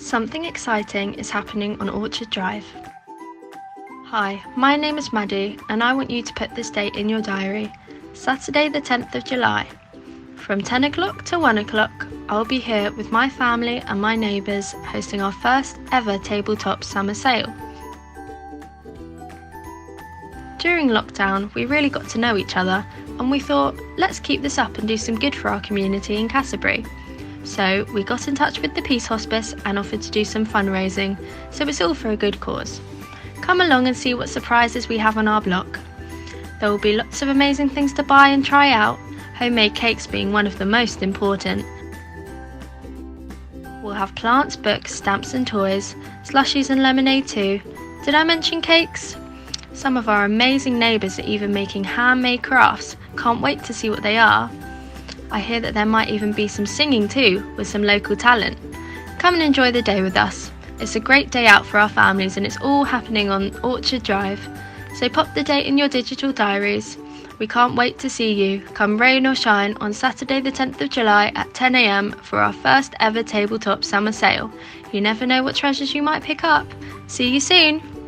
Something exciting is happening on Orchard Drive. Hi, my name is Maddie and I want you to put this date in your diary, Saturday the 10th of July. From 10 o'clock to 1 o'clock, I'll be here with my family and my neighbours hosting our first ever tabletop summer sale. During lockdown, we really got to know each other and we thought, let's keep this up and do some good for our community in Canterbury. So we got in touch with the Peace Hospice and offered to do some fundraising, so it's all for a good cause. Come along and see what surprises we have on our block. There will be lots of amazing things to buy and try out, homemade cakes being one of the most important. We'll have plants, books, stamps and toys, slushies and lemonade too. Did I mention cakes? Some of our amazing neighbours are even making handmade crafts. Can't wait to see what they are. I hear that there might even be some singing too, with some local talent. Come and enjoy the day with us. It's a great day out for our families and it's all happening on Orchard Drive. So pop the date in your digital diaries. We can't wait to see you, come rain or shine, on Saturday the 10th of July at 10 AM for our first ever tabletop summer sale. You never know what treasures you might pick up. See you soon!